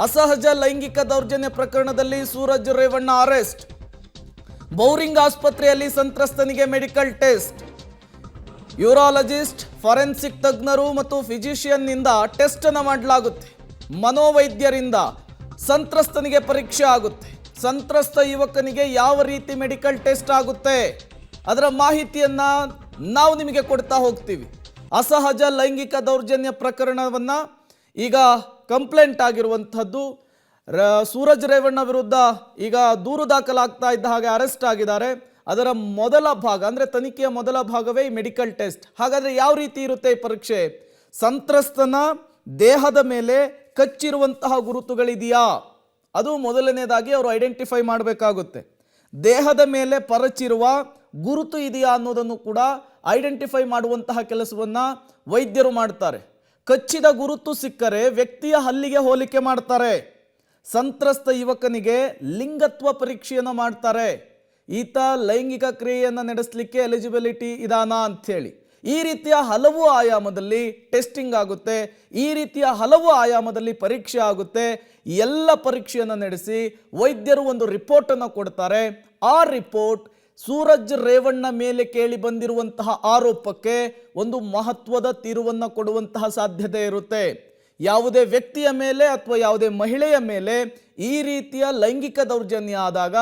ಅಸಹಜ ಲೈಂಗಿಕ ದೌರ್ಜನ್ಯ ಪ್ರಕರಣದಲ್ಲಿ ಸೂರಜ್ ರೇವಣ್ಣ ಅರೆಸ್ಟ್. ಬೌರಿಂಗ್ ಆಸ್ಪತ್ರೆಯಲ್ಲಿ ಸಂತ್ರಸ್ತನಿಗೆ ಮೆಡಿಕಲ್ ಟೆಸ್ಟ್. ಯೂರಾಲಜಿಸ್ಟ್, ಫಾರೆನ್ಸಿಕ್ ತಜ್ಞರು ಮತ್ತು ಫಿಸಿಷಿಯನ್ನಿಂದ ಟೆಸ್ಟ್ ಅನ್ನು ಮಾಡಲಾಗುತ್ತೆ. ಮನೋವೈದ್ಯರಿಂದ ಸಂತ್ರಸ್ತನಿಗೆ ಪರೀಕ್ಷೆ ಆಗುತ್ತೆ. ಸಂತ್ರಸ್ತ ಯುವಕನಿಗೆ ಯಾವ ರೀತಿ ಮೆಡಿಕಲ್ ಟೆಸ್ಟ್ ಆಗುತ್ತೆ ಅದರ ಮಾಹಿತಿಯನ್ನ ನಾವು ನಿಮಗೆ ಕೊಡ್ತಾ ಹೋಗ್ತೀವಿ. ಅಸಹಜ ಲೈಂಗಿಕ ದೌರ್ಜನ್ಯ ಪ್ರಕರಣವನ್ನ ಈಗ ಕಂಪ್ಲೇಂಟ್ ಆಗಿರುವಂಥದ್ದು ಸೂರಜ್ ರೇವಣ್ಣ ವಿರುದ್ಧ ಈಗ ದೂರು ದಾಖಲಾಗ್ತಾ ಇದ್ದ ಹಾಗೆ ಅರೆಸ್ಟ್ ಆಗಿದ್ದಾರೆ. ಅದರ ಮೊದಲ ಭಾಗ ಅಂದರೆ ತನಿಖೆಯ ಮೊದಲ ಭಾಗವೇ ಈ ಮೆಡಿಕಲ್ ಟೆಸ್ಟ್. ಹಾಗಾದರೆ ಯಾವ ರೀತಿ ಇರುತ್ತೆ ಈ ಪರೀಕ್ಷೆ? ಸಂತ್ರಸ್ತನ ದೇಹದ ಮೇಲೆ ಕಚ್ಚಿರುವಂತಹ ಗುರುತುಗಳಿದೆಯಾ, ಅದು ಮೊದಲನೇದಾಗಿ ಅವರು ಐಡೆಂಟಿಫೈ ಮಾಡಬೇಕಾಗುತ್ತೆ. ದೇಹದ ಮೇಲೆ ಪರಚಿರುವ ಗುರುತು ಇದೆಯಾ ಅನ್ನೋದನ್ನು ಕೂಡ ಐಡೆಂಟಿಫೈ ಮಾಡುವಂತಹ ಕೆಲಸವನ್ನು ವೈದ್ಯರು ಮಾಡ್ತಾರೆ. ಕಚ್ಚಿದ ಗುರುತು ಸಿಕ್ಕರೆ ವ್ಯಕ್ತಿಯ ಹಲ್ಲಿಗೆ ಹೋಲಿಕೆ ಮಾಡ್ತಾರೆ. ಸಂತ್ರಸ್ತ ಯುವಕನಿಗೆ ಲಿಂಗತ್ವ ಪರೀಕ್ಷೆಯನ್ನು ಮಾಡ್ತಾರೆ. ಈತ ಲೈಂಗಿಕ ಕ್ರಿಯೆಯನ್ನು ನಡೆಸಲಿಕ್ಕೆ ಎಲಿಜಿಬಿಲಿಟಿ ಇದಾನಾ ಅಂಥೇಳಿ ಈ ರೀತಿಯ ಹಲವು ಆಯಾಮದಲ್ಲಿ ಟೆಸ್ಟಿಂಗ್ ಆಗುತ್ತೆ. ಈ ರೀತಿಯ ಹಲವು ಆಯಾಮದಲ್ಲಿ ಪರೀಕ್ಷೆ ಆಗುತ್ತೆ. ಎಲ್ಲ ಪರೀಕ್ಷೆಯನ್ನು ನಡೆಸಿ ವೈದ್ಯರು ಒಂದು ರಿಪೋರ್ಟನ್ನು ಕೊಡ್ತಾರೆ. ಆ ರಿಪೋರ್ಟ್ ಸೂರಜ್ ರೇವಣ್ಣ ಮೇಲೆ ಕೇಳಿ ಬಂದಿರುವಂತಹ ಆರೋಪಕ್ಕೆ ಒಂದು ಮಹತ್ವದ ತೀರ್ವನ್ನು ಕೊಡುವಂತಹ ಸಾಧ್ಯತೆ ಇರುತ್ತೆ. ಯಾವುದೇ ವ್ಯಕ್ತಿಯ ಮೇಲೆ ಅಥವಾ ಯಾವುದೇ ಮಹಿಳೆಯ ಮೇಲೆ ಈ ರೀತಿಯ ಲೈಂಗಿಕ ದೌರ್ಜನ್ಯ ಆದಾಗ,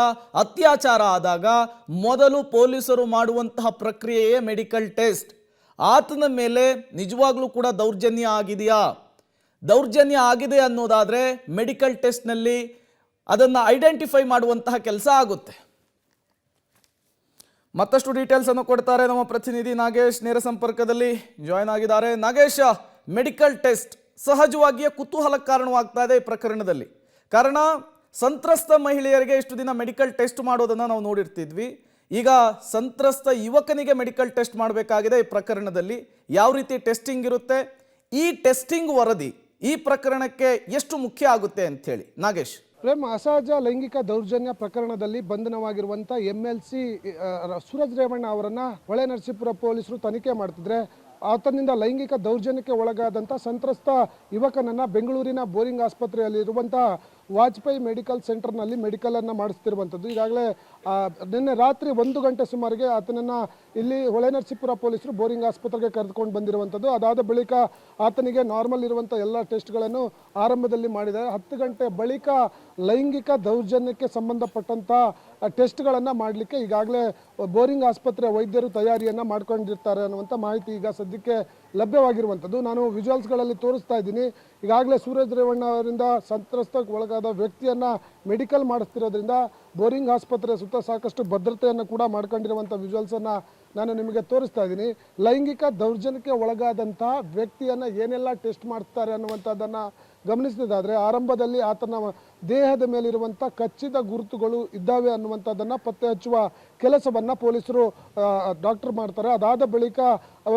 ಅತ್ಯಾಚಾರ ಆದಾಗ ಮೊದಲು ಪೊಲೀಸರು ಮಾಡುವಂತಹ ಪ್ರಕ್ರಿಯೆಯೇ ಮೆಡಿಕಲ್ ಟೆಸ್ಟ್. ಆತನ ಮೇಲೆ ನಿಜವಾಗ್ಲೂ ಕೂಡ ದೌರ್ಜನ್ಯ ಆಗಿದೆಯಾ, ದೌರ್ಜನ್ಯ ಆಗಿದೆ ಅನ್ನೋದಾದರೆ ಮೆಡಿಕಲ್ ಟೆಸ್ಟ್ನಲ್ಲಿ ಅದನ್ನು ಐಡೆಂಟಿಫೈ ಮಾಡುವಂತಹ ಕೆಲಸ ಆಗುತ್ತೆ. ಮತ್ತಷ್ಟು ಡೀಟೇಲ್ಸ್ ಅನ್ನು ಕೊಡ್ತಾರೆ ನಮ್ಮ ಪ್ರತಿನಿಧಿ ನಾಗೇಶ್, ನೇರ ಸಂಪರ್ಕದಲ್ಲಿ ಜಾಯ್ನ್ ಆಗಿದ್ದಾರೆ. ನಾಗೇಶ್, ಮೆಡಿಕಲ್ ಟೆಸ್ಟ್ ಸಹಜವಾಗಿಯೇ ಕುತೂಹಲ ಕಾರಣವಾಗ್ತಾ ಇದೆ ಈ ಪ್ರಕರಣದಲ್ಲಿ. ಕಾರಣ ಸಂತ್ರಸ್ತ ಮಹಿಳೆಯರಿಗೆ ಇಷ್ಟು ದಿನ ಮೆಡಿಕಲ್ ಟೆಸ್ಟ್ ಮಾಡೋದನ್ನು ನಾವು ನೋಡಿರ್ತಿದ್ವಿ. ಈಗ ಸಂತ್ರಸ್ತ ಯುವಕನಿಗೆ ಮೆಡಿಕಲ್ ಟೆಸ್ಟ್ ಮಾಡಬೇಕಾಗಿದೆ ಈ ಪ್ರಕರಣದಲ್ಲಿ. ಯಾವ ರೀತಿ ಟೆಸ್ಟಿಂಗ್ ಇರುತ್ತೆ, ಈ ಟೆಸ್ಟಿಂಗ್ ವರದಿ ಈ ಪ್ರಕರಣಕ್ಕೆ ಎಷ್ಟು ಮುಖ್ಯ ಆಗುತ್ತೆ ಅಂಥೇಳಿ ನಾಗೇಶ್? ಅಸಹಜ ಲೈಂಗಿಕ ದೌರ್ಜನ್ಯ ಪ್ರಕರಣದಲ್ಲಿ ಬಂಧನವಾಗಿರುವಂಥ MLC ಸೂರಜ್ ರೇವಣ್ಣ ಅವರನ್ನು ಹೊಳೆನರಸೀಪುರ ಪೊಲೀಸರು ತನಿಖೆ ಮಾಡ್ತಿದ್ರೆ ಆತನಿಂದ ಲೈಂಗಿಕ ದೌರ್ಜನ್ಯಕ್ಕೆ ಒಳಗಾದಂಥ ಸಂತ್ರಸ್ತ ಯುವಕನನ್ನು ಬೆಂಗಳೂರಿನ ಬೋರಿಂಗ್ ಆಸ್ಪತ್ರೆಯಲ್ಲಿರುವಂಥ ವಾಜಪೇಯಿ ಮೆಡಿಕಲ್ ಸೆಂಟರ್ನಲ್ಲಿ ಮೆಡಿಕಲನ್ನು ಮಾಡಿಸ್ತಿರುವಂಥದ್ದು. ಈಗಾಗಲೇ ನಿನ್ನೆ ರಾತ್ರಿ 1 ಗಂಟೆ ಸುಮಾರಿಗೆ ಆತನನ್ನು ಇಲ್ಲಿ ಹೊಳೆನರಸೀಪುರ ಪೊಲೀಸರು ಬೋರಿಂಗ್ ಆಸ್ಪತ್ರೆಗೆ ಕರೆದುಕೊಂಡು ಬಂದಿರುವಂಥದ್ದು. ಅದಾದ ಬಳಿಕ ಆತನಿಗೆ ನಾರ್ಮಲ್ ಇರುವಂಥ ಎಲ್ಲ ಟೆಸ್ಟ್ಗಳನ್ನು ಆರಂಭದಲ್ಲಿ ಮಾಡಿದ್ದಾರೆ. 10 ಗಂಟೆ ಬಳಿಕ ಲೈಂಗಿಕ ದೌರ್ಜನ್ಯಕ್ಕೆ ಸಂಬಂಧಪಟ್ಟಂಥ ಟೆಸ್ಟ್ಗಳನ್ನು ಮಾಡಲಿಕ್ಕೆ ಈಗಾಗಲೇ ಬೋರಿಂಗ್ ಆಸ್ಪತ್ರೆ ವೈದ್ಯರು ತಯಾರಿಯನ್ನು ಮಾಡ್ಕೊಂಡಿರ್ತಾರೆ ಅನ್ನುವಂಥ ಮಾಹಿತಿ ಈಗ ಸದ್ಯಕ್ಕೆ ಲಭ್ಯವಾಗಿರುವಂಥದ್ದು. ನಾನು ವಿಜುವಲ್ಸ್ಗಳಲ್ಲಿ ತೋರಿಸ್ತಾ ಇದ್ದೀನಿ. ಈಗಾಗಲೇ ಸೂರಜ್ ರೇವಣ್ಣ ಅವರಿಂದ ಸಂತ್ರಸ್ತಕ್ಕೆ ಒಳಗಾದ ವ್ಯಕ್ತಿಯನ್ನು ಮೆಡಿಕಲ್ ಮಾಡಿಸ್ತಿರೋದ್ರಿಂದ ಬೋರಿಂಗ್ ಆಸ್ಪತ್ರೆ ಸುತ್ತ ಸಾಕಷ್ಟು ಭದ್ರತೆಯನ್ನು ಕೂಡ ಮಾಡ್ಕೊಂಡಿರುವಂಥ ವಿಜುವಲ್ಸನ್ನು ನಾನು ನಿಮಗೆ ತೋರಿಸ್ತಾ ಇದ್ದೀನಿ. ಲೈಂಗಿಕ ದೌರ್ಜನ್ಯಕ್ಕೆ ಒಳಗಾದಂಥ ವ್ಯಕ್ತಿಯನ್ನು ಏನೆಲ್ಲ ಟೆಸ್ಟ್ ಮಾಡ್ತಾರೆ ಅನ್ನುವಂಥದ್ದನ್ನು ಗಮನಿಸಿದಾದರೆ ಆರಂಭದಲ್ಲಿ ಆತನ ದೇಹದ ಮೇಲಿರುವಂಥ ಕಚ್ಚಿದ ಗುರುತುಗಳು ಇದ್ದಾವೆ ಅನ್ನುವಂಥದ್ದನ್ನು ಪತ್ತೆ ಹಚ್ಚುವ ಕೆಲಸವನ್ನು ಪೊಲೀಸರು ಡಾಕ್ಟರ್ ಮಾಡ್ತಾರೆ. ಅದಾದ ಬಳಿಕ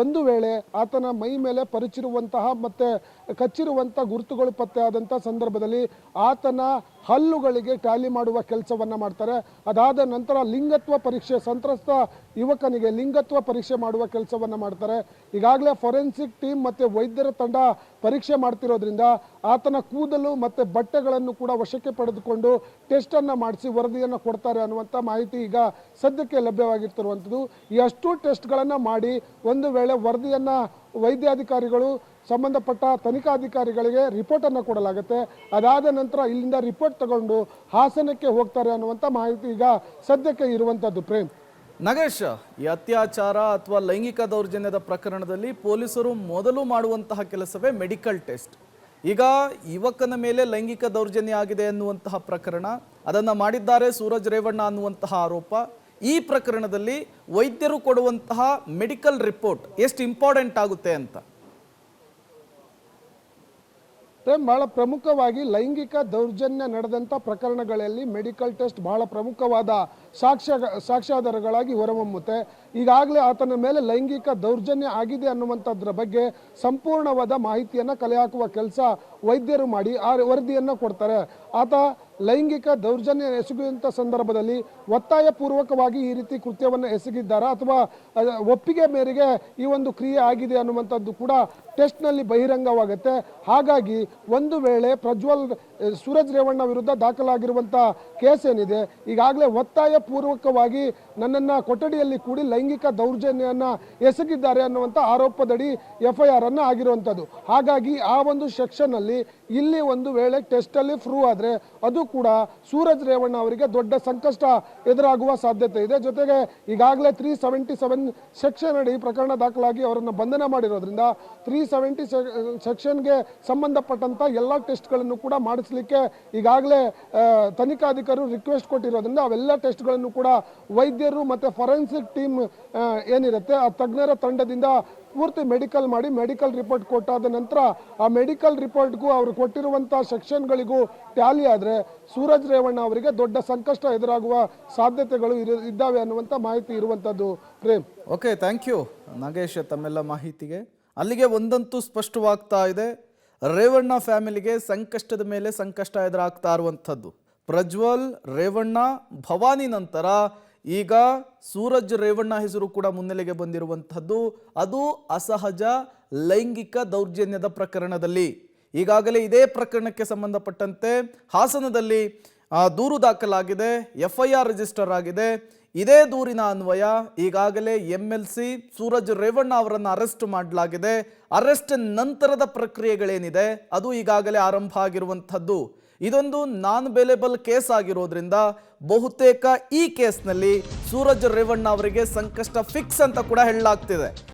ಒಂದು ವೇಳೆ ಆತನ ಮೈ ಮೇಲೆ ಪರಿಚಿರುವಂತಹ ಮತ್ತು ಕಚ್ಚಿರುವಂಥ ಗುರುತುಗಳು ಪತ್ತೆ ಆದಂಥ ಸಂದರ್ಭದಲ್ಲಿ ಆತನ ಹಲ್ಲುಗಳಿಗೆ ಟ್ಯಾಲಿ ಮಾಡುವ ಕೆಲಸವನ್ನು ಮಾಡ್ತಾರೆ. ಅದಾದ ನಂತರ ಲಿಂಗತ್ವ ಪರೀಕ್ಷೆ, ಸಂತ್ರಸ್ತ ಯುವಕನಿಗೆ ಲಿಂಗತ್ವ ಪರೀಕ್ಷೆ ಮಾಡುವ ಕೆಲಸವನ್ನು ಮಾಡ್ತಾರೆ. ಈಗಾಗಲೇ ಫೊರೆನ್ಸಿಕ್ ಟೀಮ್ ಮತ್ತು ವೈದ್ಯರ ತಂಡ ಪರೀಕ್ಷೆ ಮಾಡ್ತಿರೋದ್ರಿಂದ ಆತನ ಕೂದಲು ಮತ್ತು ಬಟ್ಟೆಗಳನ್ನು ಕೂಡ ವಶಕ್ಕೆ ಪಡೆದುಕೊಂಡು ಟೆಸ್ಟನ್ನು ಮಾಡಿಸಿ ವರದಿಯನ್ನು ಕೊಡ್ತಾರೆ ಅನ್ನುವಂಥ ಮಾಹಿತಿ ಈಗ ಸದ್ಯಕ್ಕೆ ಲಭ್ಯವಾಗಿರ್ತಿರುವಂಥದ್ದು. ಈ ಅಷ್ಟು ಟೆಸ್ಟ್ಗಳನ್ನು ಮಾಡಿ ಒಂದು ವೇಳೆ ವರದಿಯನ್ನು ವೈದ್ಯಾಧಿಕಾರಿಗಳು ಸಂಬಂಧಪಟ್ಟ ತನಿಖಾಧಿಕಾರಿಗಳಿಗೆ ರಿಪೋರ್ಟನ್ನು ಕೊಡಲಾಗುತ್ತೆ. ಅದಾದ ನಂತರ ಇಲ್ಲಿಂದ ರಿಪೋರ್ಟ್ ತಗೊಂಡು ಹಾಸನಕ್ಕೆ ಹೋಗ್ತಾರೆ ಅನ್ನುವಂಥ ಮಾಹಿತಿ ಈಗ ಸದ್ಯಕ್ಕೆ ಇರುವಂಥದ್ದು. ಪ್ರೇಮ್, ನಾಗೇಶ್, ಈ ಅತ್ಯಾಚಾರ ಅಥವಾ ಲೈಂಗಿಕ ದೌರ್ಜನ್ಯದ ಪ್ರಕರಣದಲ್ಲಿ ಪೊಲೀಸರು ಮೊದಲು ಮಾಡುವಂತಹ ಕೆಲಸವೇ ಮೆಡಿಕಲ್ ಟೆಸ್ಟ್. ಈಗ ಯುವಕನ ಮೇಲೆ ಲೈಂಗಿಕ ದೌರ್ಜನ್ಯ ಆಗಿದೆ ಅನ್ನುವಂತಹ ಪ್ರಕರಣ, ಅದನ್ನು ಮಾಡಿದ್ದಾರೆ ಸೂರಜ್ ರೇವಣ್ಣ ಅನ್ನುವಂತಹ ಆರೋಪ. ಈ ಪ್ರಕರಣದಲ್ಲಿ ವೈದ್ಯರು ಕೊಡುವಂತಹ ಮೆಡಿಕಲ್ ರಿಪೋರ್ಟ್ ಎಷ್ಟು ಇಂಪಾರ್ಟೆಂಟ್ ಆಗುತ್ತೆ ಅಂತ? ಬಹಳ ಪ್ರಮುಖವಾಗಿ ಲೈಂಗಿಕ ದೌರ್ಜನ್ಯ ನಡೆದಂಥ ಪ್ರಕರಣಗಳಲ್ಲಿ ಮೆಡಿಕಲ್ ಟೆಸ್ಟ್ ಬಹಳ ಪ್ರಮುಖವಾದ ಸಾಕ್ಷ್ಯಾಧಾರಗಳಾಗಿ ಹೊರಹೊಮ್ಮುತ್ತೆ. ಈಗಾಗಲೇ ಆತನ ಮೇಲೆ ಲೈಂಗಿಕ ದೌರ್ಜನ್ಯ ಆಗಿದೆ ಅನ್ನುವಂಥದ್ರ ಬಗ್ಗೆ ಸಂಪೂರ್ಣವಾದ ಮಾಹಿತಿಯನ್ನು ಕಲೆ ಹಾಕುವ ಕೆಲಸ ವೈದ್ಯರು ಮಾಡಿ ಆ ವರದಿಯನ್ನು ಕೊಡ್ತಾರೆ. ಆತ ಲೈಂಗಿಕ ದೌರ್ಜನ್ಯ ಎಸಗುವಂಥ ಸಂದರ್ಭದಲ್ಲಿ ಒತ್ತಾಯಪೂರ್ವಕವಾಗಿ ಈ ರೀತಿ ಕೃತ್ಯವನ್ನು ಎಸಗಿದ್ದಾರಾ ಅಥವಾ ಒಪ್ಪಿಗೆ ಮೇರೆಗೆ ಈ ಒಂದು ಕ್ರಿಯೆ ಆಗಿದೆ ಅನ್ನುವಂಥದ್ದು ಕೂಡ ಟೆಸ್ಟ್ನಲ್ಲಿ ಬಹಿರಂಗವಾಗುತ್ತೆ. ಹಾಗಾಗಿ ಒಂದು ವೇಳೆ ಪ್ರಜ್ವಲ್ ಸೂರಜ್ ರೇವಣ್ಣ ವಿರುದ್ಧ ದಾಖಲಾಗಿರುವಂಥ ಕೇಸ್ ಏನಿದೆ, ಈಗಾಗಲೇ ಒತ್ತಾಯಪೂರ್ವಕವಾಗಿ ನನ್ನನ್ನು ಕೊಠಡಿಯಲ್ಲಿ ಕೂಡಿ ಲೈಂಗಿಕ ದೌರ್ಜನ್ಯವನ್ನು ಎಸಗಿದ್ದಾರೆ ಅನ್ನುವಂಥ ಆರೋಪದಡಿ FIR ಅನ್ನು ಆಗಿರುವಂಥದ್ದು. ಹಾಗಾಗಿ ಆ ಒಂದು ಸೆಕ್ಷನ್ನಲ್ಲಿ ಇಲ್ಲಿ ಒಂದು ವೇಳೆ ಟೆಸ್ಟಲ್ಲಿ ಪ್ರೂವ್ ಆದರೆ ಅದು ಕೂಡ ಸೂರಜ್ ರೇವಣ್ಣ ಅವರಿಗೆ ದೊಡ್ಡ ಸಂಕಷ್ಟ ಎದುರಾಗುವ ಸಾಧ್ಯತೆ ಇದೆ. ಜೊತೆಗೆ ಈಗಾಗಲೇ 377 ಸೆಕ್ಷನ್ ಅಡಿ ಪ್ರಕರಣ ದಾಖಲಾಗಿ ಅವರನ್ನು ಬಂಧನ ಮಾಡಿರೋದ್ರಿಂದ 370 ಸೆಕ್ಷನ್ಗೆ ಸಂಬಂಧಪಟ್ಟಂತ ಎಲ್ಲ ಟೆಸ್ಟ್ಗಳನ್ನು ಕೂಡ ಮಾಡಿಸಲಿಕ್ಕೆ ಈಗಾಗಲೇ ತನಿಖಾಧಿಕಾರಿಗಳು ರಿಕ್ವೆಸ್ಟ್ ಕೊಟ್ಟಿರೋದ್ರಿಂದ ಅವೆಲ್ಲ ಟೆಸ್ಟ್ಗಳನ್ನು ಕೂಡ ವೈದ್ಯರು ಮತ್ತು ಫೊರೆನ್ಸಿಕ್ ಟೀಮ್ ಏನಿರುತ್ತೆ ಆ ತಜ್ಞರ ತಂಡದಿಂದ ಪೂರ್ತಿ ಮೆಡಿಕಲ್ ಮಾಡಿ ಮೆಡಿಕಲ್ ರಿಪೋರ್ಟ್ ಕೊಟ್ಟಾದ ನಂತರ ಆ ಮೆಡಿಕಲ್ ರಿಪೋರ್ಟ್ಗೂ ಅವರು ಕೊಟ್ಟಿರುವಂಥ ಸೆಕ್ಷನ್ಗಳಿಗೂ ಟ್ಯಾಲಿ ಆದರೆ ಸೂರಜ್ ರೇವಣ್ಣ ಅವರಿಗೆ ದೊಡ್ಡ ಸಂಕಷ್ಟ ಎದುರಾಗುವ ಸಾಧ್ಯತೆಗಳು ಇದ್ದಾವೆ ಅನ್ನುವಂಥ ಮಾಹಿತಿ ಇರುವಂಥದ್ದು. Prem. Okay, thank you Nagesh ತಮ್ಮೆಲ್ಲ ಮಾಹಿತಿಗೆ. ಅಲ್ಲಿಗೆ ಒಂದಂತೂ ಸ್ಪಷ್ಟವಾಗ್ತಾ ಇದೆ, ರೇವಣ್ಣ ಫ್ಯಾಮಿಲಿಗೆ ಸಂಕಷ್ಟದ ಮೇಲೆ ಸಂಕಷ್ಟ ಎದುರಾಗ್ತಾ ಇರುವಂಥದ್ದು. ಪ್ರಜ್ವಲ್ ರೇವಣ್ಣ ಭವಾನಿ ನಂತರ ಈಗ ಸೂರಜ್ ರೇವಣ್ಣ ಹೆಸರು ಕೂಡ ಮುನ್ನೆಲೆಗೆ ಬಂದಿರುವಂಥದ್ದು. ಅದು ಅಸಹಜ ಲೈಂಗಿಕ ದೌರ್ಜನ್ಯದ ಪ್ರಕರಣದಲ್ಲಿ. ಈಗಾಗಲೇ ಇದೇ ಪ್ರಕರಣಕ್ಕೆ ಸಂಬಂಧಪಟ್ಟಂತೆ ಹಾಸನದಲ್ಲಿ ದೂರು ದಾಖಲಾಗಿದೆ, FIR ರಿಜಿಸ್ಟರ್ ಆಗಿದೆ. ಇದೇ ದೂರಿನ ಅನ್ವಯ ಈಗಾಗಲೇ MLC ಸೂರಜ್ ರೇವಣ್ಣ ಅವರನ್ನು ಅರೆಸ್ಟ್ ಮಾಡಲಾಗಿದೆ. ಅರೆಸ್ಟ್ ನಂತರದ ಪ್ರಕ್ರಿಯೆಗಳೇನಿದೆ ಅದು ಈಗಾಗಲೇ ಆರಂಭ ಆಗಿರುವಂಥದ್ದು. ಇದೊಂದು ನಾನ್ ಬೇಲೇಬಲ್ ಕೇಸ್ ಆಗಿರೋದ್ರಿಂದ ಬಹುತೇಕ ಈ ಕೇಸ್ನಲ್ಲಿ ಸೂರಜ್ ರೇವಣ್ಣ ಅವರಿಗೆ ಸಂಕಷ್ಟ ಫಿಕ್ಸ್ ಅಂತ ಕೂಡ ಹೇಳಲಾಗ್ತಿದೆ.